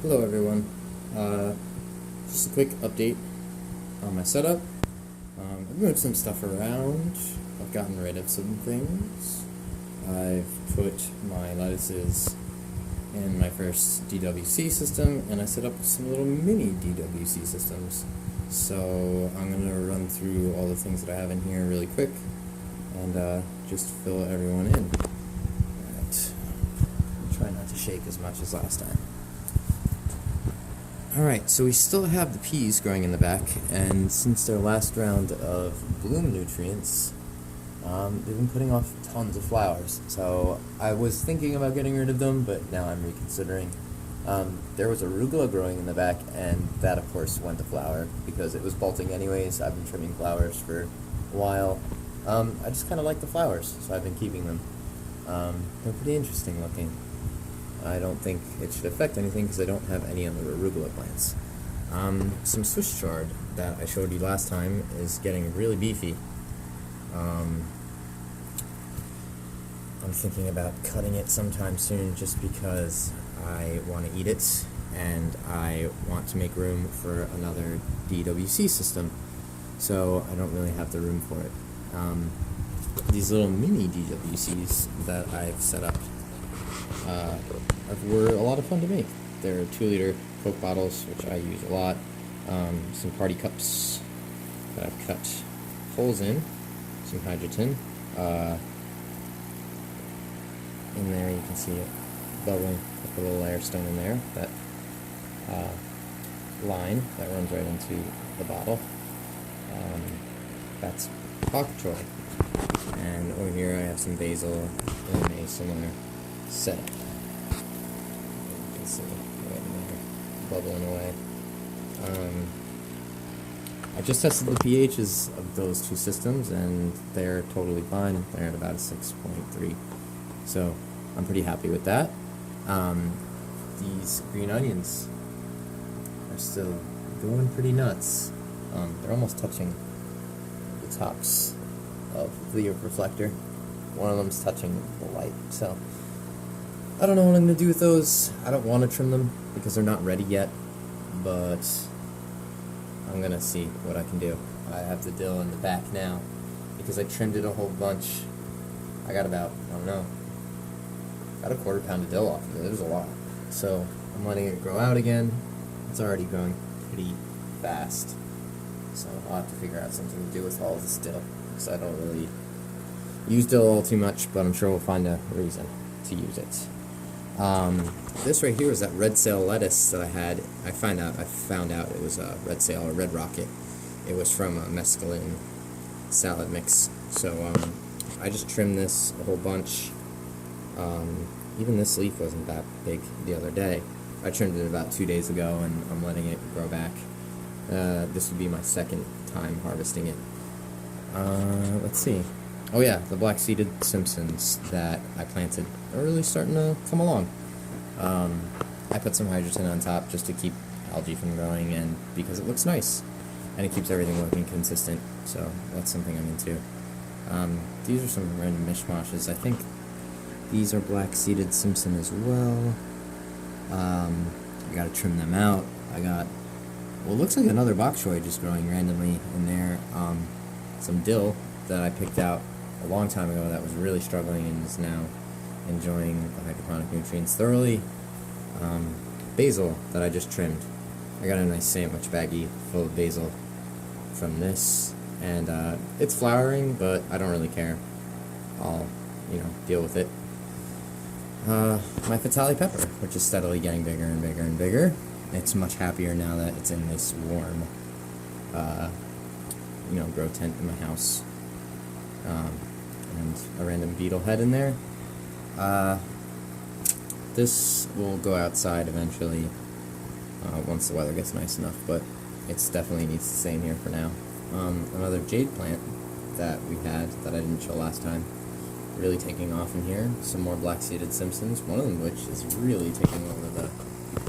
Hello everyone. Just a quick update on my setup. I've moved some stuff around. I've gotten rid of some things. I've put my lettuces in my first DWC system, and I set up some little mini DWC systems. So I'm going to run through all the things that I have in here really quick and just fill everyone in. Right. Try not to shake as much as last time. Alright, so we still have the peas growing in the back, and since their last round of bloom nutrients, they've been putting off tons of flowers. So I was thinking about getting rid of them, but now I'm reconsidering. There was arugula growing in the back, and that of course went to flower because it was bolting anyways. I've been trimming flowers for a while. I just kind of like the flowers, so I've been keeping them. They're pretty interesting looking. I don't think it should affect anything because I don't have any other arugula plants. Some Swiss chard that I showed you last time is getting really beefy. I'm thinking about cutting it sometime soon just because I want to eat it and I want to make room for another DWC system, so I don't really have the room for it. These little mini DWCs that I've set up were a lot of fun to make. They're 2-liter Coke bottles, which I use a lot. Some party cups that I've cut holes in. Some hydrogen. In there you can see it bubbling with a little air stone in there. That line that runs right into the bottle. That's bok choy. And over here I have some basil in a similar setup. You can see right in there, bubbling away. I just tested the pHs of those two systems and they're totally fine. They're at about a 6.3. So I'm pretty happy with that. These green onions are still going pretty nuts. They're almost touching the tops of the reflector. One of them's touching the light, so I don't know what I'm going to do with those. I don't want to trim them because they're not ready yet, but I'm going to see what I can do. I have the dill in the back now because I trimmed it a whole bunch. I got about, I don't know, got a 1/4 pound of dill off of it. It was a lot. So I'm letting it grow out again. It's already growing pretty fast. So I'll have to figure out something to do with all this dill because I don't really use dill all too much, but I'm sure we'll find a reason to use it. This right here is that red sail lettuce that I had. I found out it was a red sail or red rocket. It was from a mescaline salad mix. So I just trimmed this a whole bunch. Even this leaf wasn't that big the other day. I trimmed it about 2 days ago and I'm letting it grow back. This would be my second time harvesting it. Let's see. Oh yeah, the black-seeded Simpsons that I planted are really starting to come along. I put some hydrogen on top just to keep algae from growing and because it looks nice. And it keeps everything looking consistent, so that's something I'm into. These are some random mishmashes. I think these are black-seeded Simpson as well. I gotta trim them out. I got, well, it looks like another bok choy just growing randomly in there. Some dill that I picked out a long time ago that was really struggling and is now enjoying the hydroponic nutrients thoroughly. Basil that I just trimmed. I got a nice sandwich baggie full of basil from this, and it's flowering, but I don't really care. I'll, deal with it. My Fatali pepper, which is steadily getting bigger and bigger and bigger. It's much happier now that it's in this warm, grow tent in my house. And a random beetle head in there. This will go outside eventually once the weather gets nice enough, but it definitely needs to stay in here for now. Another jade plant that we had that I didn't show last time, really taking off in here. Some more black-seeded Simpsons, one of them which is really taking over the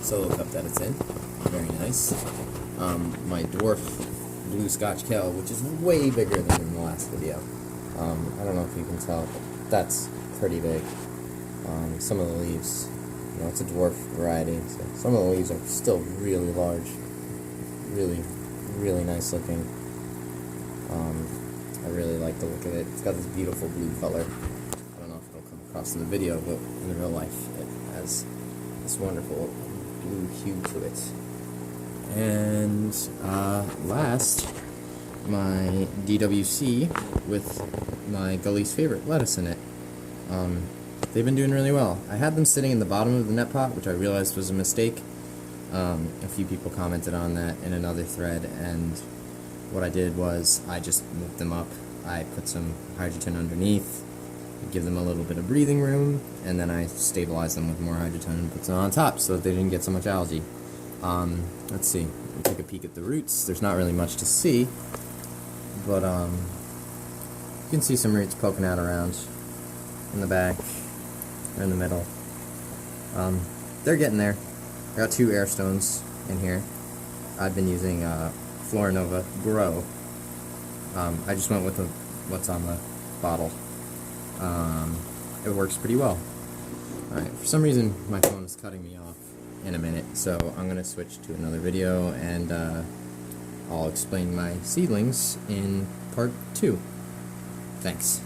solo cup that it's in. Very nice. My dwarf blue Scotch kale, which is way bigger than in the last video. I don't know if you can tell, but that's pretty big. Some of the leaves know, it's a dwarf variety, so some of the leaves are still really large, really nice looking. I really like the look of it. It's got this beautiful blue color. I don't know if it'll come across in the video, but in real life it has this wonderful blue hue to it. And last, my DWC with my Gully's Favorite lettuce in it. They've been doing really well. I had them sitting in the bottom of the net pot, which I realized was a mistake. A few people commented on that in another thread, and what I did was I just moved them up. I put some Hydroton underneath, give them a little bit of breathing room, and then I stabilized them with more Hydroton and put some on top so that they didn't get so much algae. Let's see. We'll take a peek at the roots. There's not really much to see, but you can see some roots poking out around in the back or in the middle. They're getting there. I got 2 air stones in here. I've been using Florinova Grow. I just went with what's on the bottle. It works pretty well. Alright, for some reason my phone is cutting me off in a minute, so I'm going to switch to another video, and I'll explain my seedlings in part 2. Thanks.